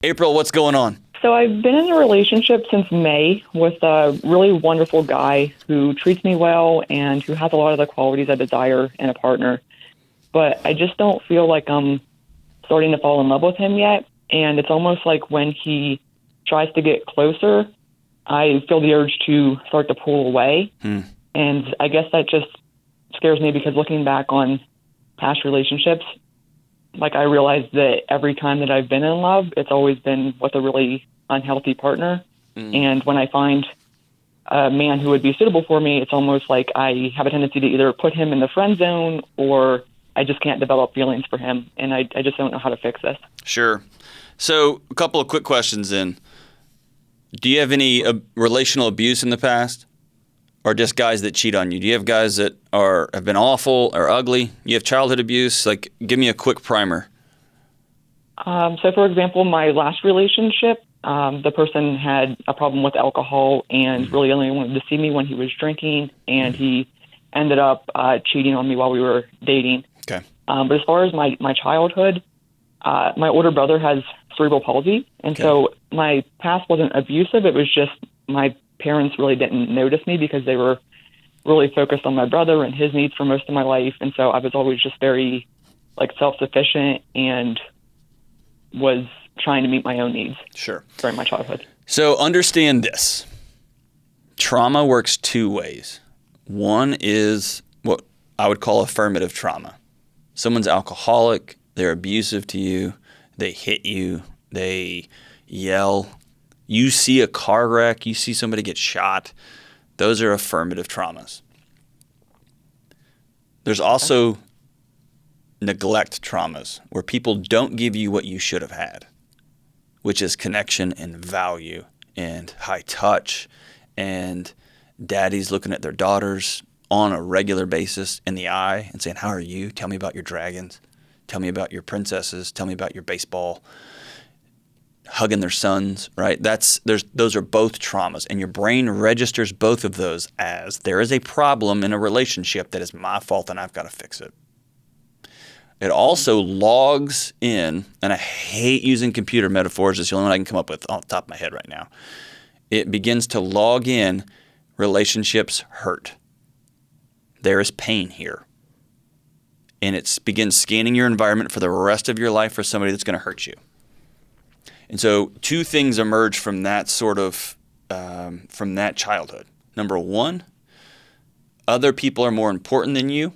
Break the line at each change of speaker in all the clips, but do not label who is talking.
April, what's going on?
So I've been in a relationship since May with a really wonderful guy who treats me well and who has a lot of the qualities I desire in a partner. But I just don't feel like I'm starting to fall in love with him yet. And it's almost like when he tries to get closer, I feel the urge to start to pull away. And I guess that just scares me because looking back on past relationships, like I realized that every time that I've been in love, it's always been with a really unhealthy partner. And when I find a man who would be suitable for me, it's almost like I have a tendency to either put him in the friend zone or I just can't develop feelings for him. And I just don't know how to fix this.
Sure. So a couple of quick questions then. Do you have any relational abuse in the past? Or just guys that cheat on you? Do you have guys that have been awful or ugly? You have childhood abuse? Like, give me a quick primer.
So, for example, my last relationship, the person had a problem with alcohol and really only wanted to see me when he was drinking, and he ended up cheating on me while we were dating.
Okay.
But as far as my childhood, my older brother has cerebral palsy, and so my past wasn't abusive. It was just my parents really didn't notice me because they were really focused on my brother and his needs for most of my life. And so I was always just very self-sufficient and was trying to meet my own needs.
Sure.
During my childhood.
So understand this. Trauma works two ways. One is what I would call affirmative trauma. Someone's alcoholic, they're abusive to you, they hit you, they yell. You see a car wreck, you see somebody get shot. Those are affirmative traumas. There's also neglect traumas where people don't give you what you should have had, which is connection and value and high touch, and daddies looking at their daughters on a regular basis in the eye and saying, "How are you? Tell me about your dragons. Tell me about your princesses. Tell me about your baseball." Hugging their sons, right? Those are both traumas, and your brain registers both of those as there is a problem in a relationship that is my fault and I've got to fix it. It also logs in, and I hate using computer metaphors, it's the only one I can come up with off the top of my head right now. It begins to log in relationships hurt. There is pain here. And it begins scanning your environment for the rest of your life for somebody that's going to hurt you. And so two things emerge from that sort of, from that childhood. Number one, other people are more important than you,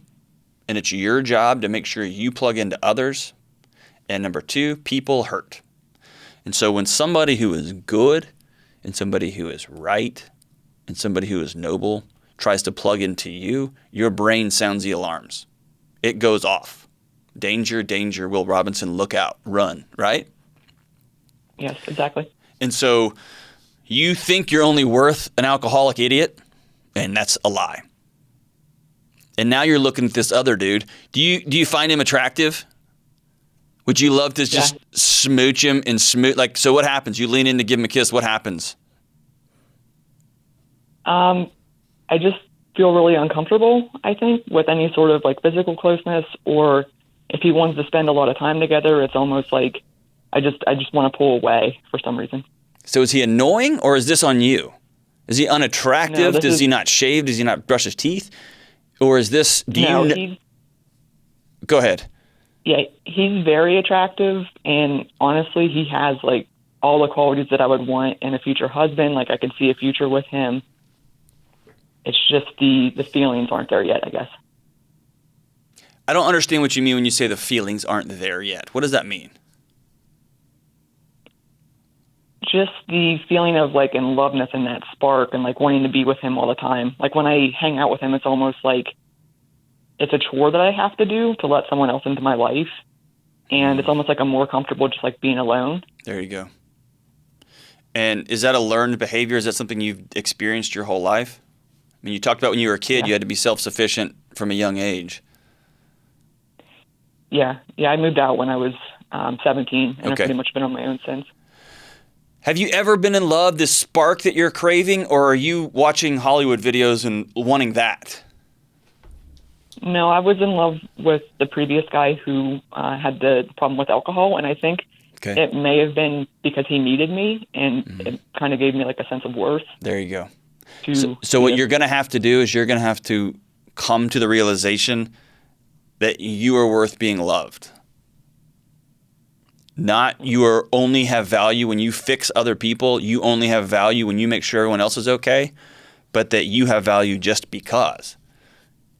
and it's your job to make sure you plug into others. And number two, people hurt. And so when somebody who is good and somebody who is right and somebody who is noble tries to plug into you, your brain sounds the alarms. It goes off. Danger, danger, Will Robinson, look out, run, right?
Yes, exactly.
And so you think you're only worth an alcoholic idiot, and that's a lie. And now you're looking at this other dude. Do you find him attractive? Would you love to just smooch him and smooch? Like, so what happens? You lean in to give him a kiss. What happens?
I just feel really uncomfortable, I think, with any sort of physical closeness, or if he wants to spend a lot of time together, it's almost like I just want to pull away for some reason.
So is he annoying, or is this on you? Is he unattractive?
No,
Does he not shave? Does he not brush his teeth? Or is this, Go ahead.
Yeah, he's very attractive, and honestly, he has all the qualities that I would want in a future husband. I could see a future with him. It's just the feelings aren't there yet, I guess.
I don't understand what you mean when you say the feelings aren't there yet. What does that mean?
Just the feeling of in loveness and that spark and wanting to be with him all the time. When I hang out with him, it's almost like it's a chore that I have to do to let someone else into my life. And it's almost like I'm more comfortable just being alone.
There you go. And is that a learned behavior? Is that something you've experienced your whole life? I mean, you talked about when you were a kid, you had to be self-sufficient from a young age.
Yeah. I moved out when I was 17, and I've pretty much been on my own since.
Have you ever been in love, this spark that you're craving, or are you watching Hollywood videos and wanting that?
No, I was in love with the previous guy who had the problem with alcohol, and I think
Okay.
It may have been because he needed me, and it kind of gave me like a sense of worth.
There you go.
To
So what you're going to have to do is you're going to have to come to the realization that you are worth being loved. Not you are only have value when you fix other people. You only have value when you make sure everyone else is okay, but that you have value just because.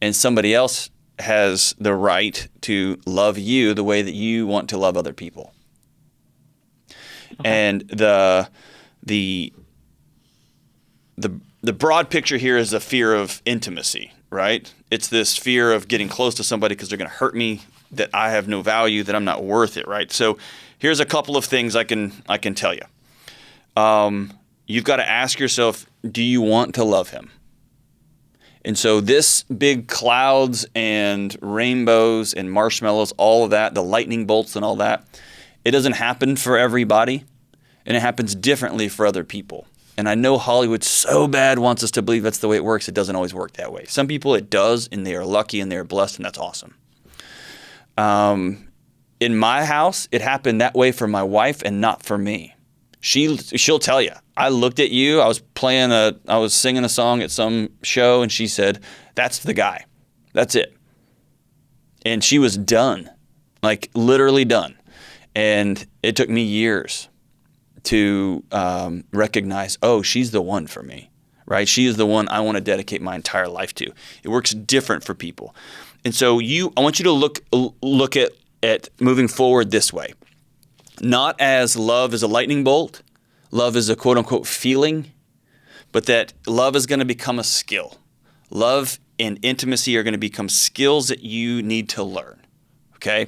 And somebody else has the right to love you the way that you want to love other people. Okay. And the broad picture here is a fear of intimacy, right? It's this fear of getting close to somebody because they're going to hurt me, that I have no value, that I'm not worth it, right? So here's a couple of things I can tell you. You've got to ask yourself, do you want to love him? And so this big clouds and rainbows and marshmallows, all of that, the lightning bolts and all that, it doesn't happen for everybody, and it happens differently for other people. And I know Hollywood so bad wants us to believe that's the way it works. It doesn't always work that way. Some people it does, and they are lucky and they are blessed, and that's awesome. In my house, it happened that way for my wife and not for me. She'll tell you, I looked at you, I was singing a song at some show, and she said, that's the guy. That's it. And she was done, like literally done. And it took me years to recognize, oh, she's the one for me, right? She is the one I want to dedicate my entire life to. It works different for people. And so I want you to look at moving forward this way. Not as love is a lightning bolt, love is a quote-unquote feeling, but that love is going to become a skill. Love and intimacy are going to become skills that you need to learn, okay?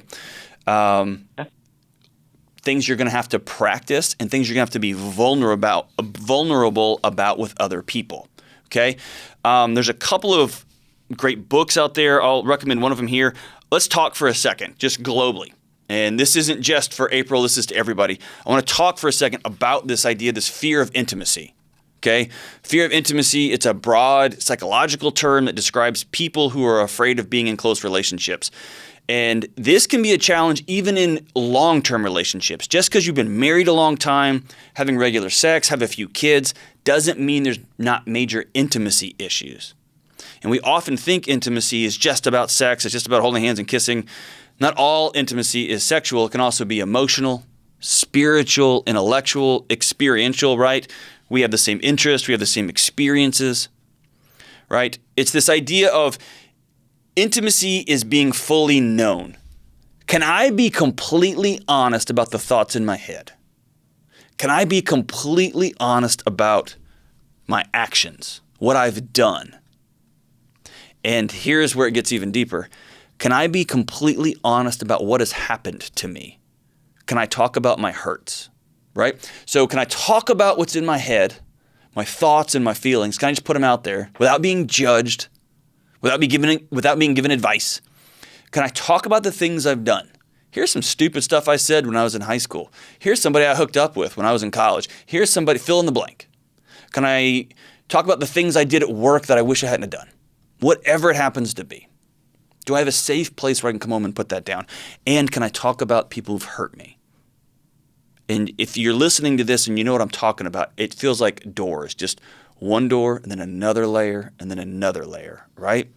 Things you're going to have to practice and things you're going to have to be vulnerable about with other people, okay? There's a couple of great books out there. I'll recommend one of them here. Let's talk for a second, just globally. And this isn't just for April, this is to everybody. I want to talk for a second about this idea, this fear of intimacy, okay? Fear of intimacy, it's a broad psychological term that describes people who are afraid of being in close relationships. And this can be a challenge even in long-term relationships. Just because you've been married a long time, having regular sex, have a few kids, doesn't mean there's not major intimacy issues. And we often think intimacy is just about sex, it's just about holding hands and kissing. Not all intimacy is sexual. It can also be emotional, spiritual, intellectual, experiential, right? We have the same interests. We have the same experiences, right? It's this idea of intimacy is being fully known. Can I be completely honest about the thoughts in my head? Can I be completely honest about my actions, what I've done? And here's where it gets even deeper. Can I be completely honest about what has happened to me? Can I talk about my hurts, right? So can I talk about what's in my head, my thoughts and my feelings? Can I just put them out there without being judged, without being given advice? Can I talk about the things I've done? Here's some stupid stuff I said when I was in high school. Here's somebody I hooked up with when I was in college. Here's somebody, fill in the blank. Can I talk about the things I did at work that I wish I hadn't done? Whatever it happens to be. Do I have a safe place where I can come home and put that down? And can I talk about people who've hurt me? And if you're listening to this and you know what I'm talking about, it feels like doors, just one door and then another layer and then another layer, right?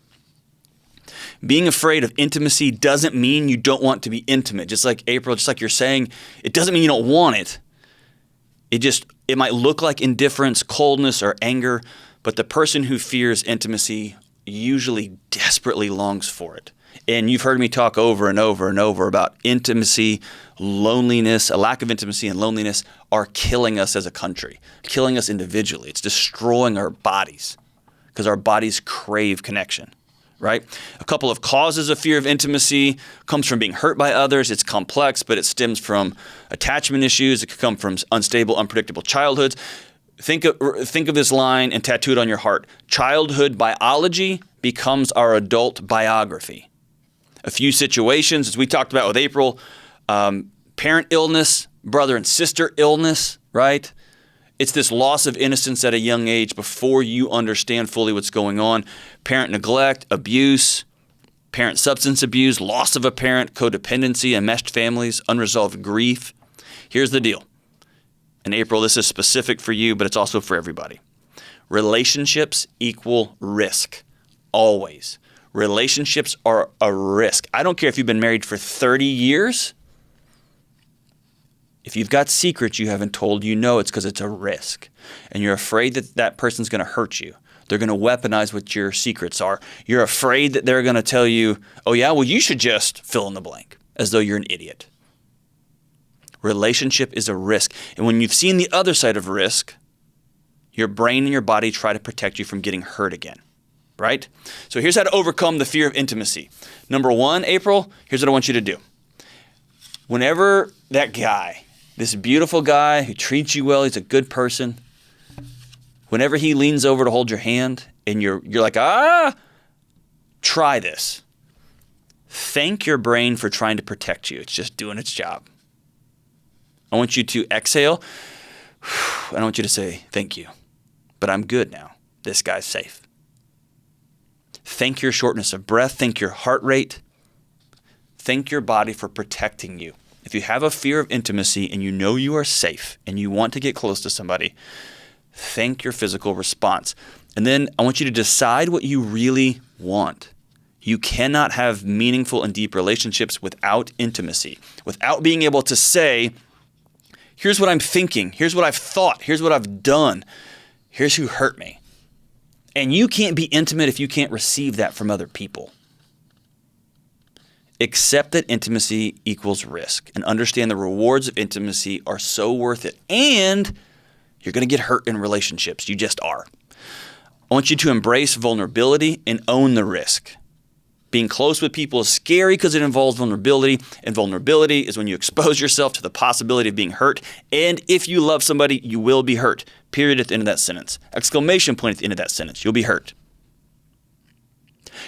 Being afraid of intimacy doesn't mean you don't want to be intimate. Just like April, just like you're saying, it doesn't mean you don't want it. It might look like indifference, coldness, or anger, but the person who fears intimacy usually desperately longs for it. And you've heard me talk over and over and over about intimacy, loneliness, a lack of intimacy and loneliness are killing us as a country, killing us individually. It's destroying our bodies because our bodies crave connection, right? A couple of causes of fear of intimacy comes from being hurt by others. It's complex, but it stems from attachment issues. It could come from unstable, unpredictable childhoods. Think of this line and tattoo it on your heart. Childhood biology becomes our adult biography. A few situations, as we talked about with April, parent illness, brother and sister illness, right? It's this loss of innocence at a young age before you understand fully what's going on. Parent neglect, abuse, parent substance abuse, loss of a parent, codependency, enmeshed families, unresolved grief. Here's the deal. And April, this is specific for you, but it's also for everybody. Relationships equal risk. Always. Relationships are a risk. I don't care if you've been married for 30 years. If you've got secrets you haven't told, you know it's because it's a risk. And you're afraid that that person's going to hurt you. They're going to weaponize what your secrets are. You're afraid that they're going to tell you, oh yeah, well you should just fill in the blank, as though you're an idiot. Relationship is a risk. And when you've seen the other side of risk, your brain and your body try to protect you from getting hurt again, right? So here's how to overcome the fear of intimacy. Number one, April, here's what I want you to do. Whenever that guy, this beautiful guy who treats you well, he's a good person, whenever he leans over to hold your hand and you're like, try this. Thank your brain for trying to protect you. It's just doing its job. I want you to exhale. I don't want you to say, thank you, but I'm good now. This guy's safe. Thank your shortness of breath. Thank your heart rate. Thank your body for protecting you. If you have a fear of intimacy and you know you are safe and you want to get close to somebody, thank your physical response. And then I want you to decide what you really want. You cannot have meaningful and deep relationships without intimacy, without being able to say, here's what I'm thinking, here's what I've thought, here's what I've done, here's who hurt me. And you can't be intimate if you can't receive that from other people. Accept that intimacy equals risk and understand the rewards of intimacy are so worth it. And you're going to get hurt in relationships. You just are. I want you to embrace vulnerability and own the risk. Being close with people is scary because it involves vulnerability, and vulnerability is when you expose yourself to the possibility of being hurt. And if you love somebody, you will be hurt. Period at the end of that sentence. Exclamation point at the end of that sentence. You'll be hurt.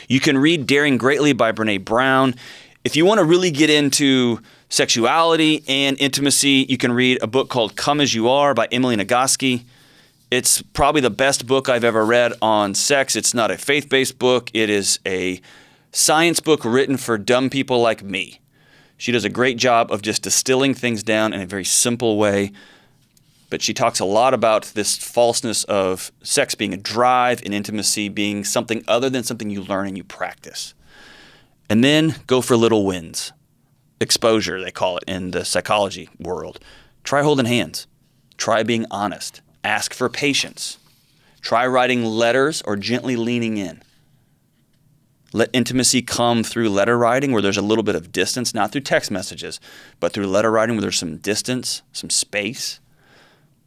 You can read Daring Greatly by Brene Brown. If you want to really get into sexuality and intimacy, you can read a book called Come As You Are by Emily Nagoski. It's probably the best book I've ever read on sex. It's not a faith-based book. It is a science book written for dumb people like me. She does a great job of just distilling things down in a very simple way. But she talks a lot about this falseness of sex being a drive and intimacy being something other than something you learn and you practice. And then go for little wins. Exposure, they call it in the psychology world. Try holding hands. Try being honest. Ask for patience. Try writing letters or gently leaning in. Let intimacy come through letter writing where there's a little bit of distance, not through text messages, but through letter writing where there's some distance, some space,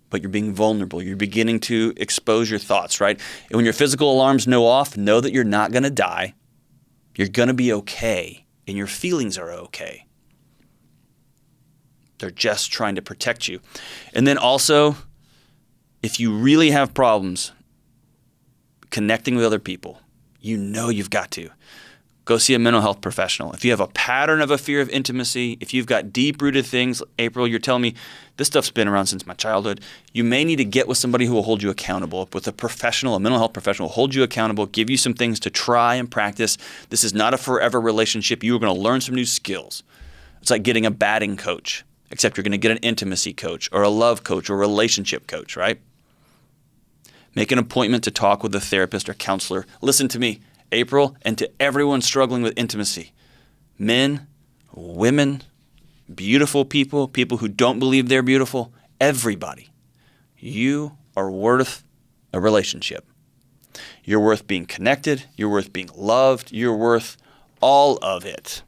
but you're being vulnerable. You're beginning to expose your thoughts, right? And when your physical alarms go off, know that you're not going to die. You're going to be okay, and your feelings are okay. They're just trying to protect you. And then also, if you really have problems connecting with other people, you know you've got to go see a mental health professional. If you have a pattern of a fear of intimacy, if you've got deep-rooted things, April, you're telling me this stuff's been around since my childhood, you may need to get with somebody who will hold you accountable, with a professional, a mental health professional will hold you accountable, give you some things to try and practice. This is not a forever relationship. You are going to learn some new skills. It's like getting a batting coach, except you're going to get an intimacy coach or a love coach or a relationship coach, right? Make an appointment to talk with a therapist or counselor. Listen to me, April, and to everyone struggling with intimacy. Men, women, beautiful people, people who don't believe they're beautiful, everybody. You are worth a relationship. You're worth being connected. You're worth being loved. You're worth all of it.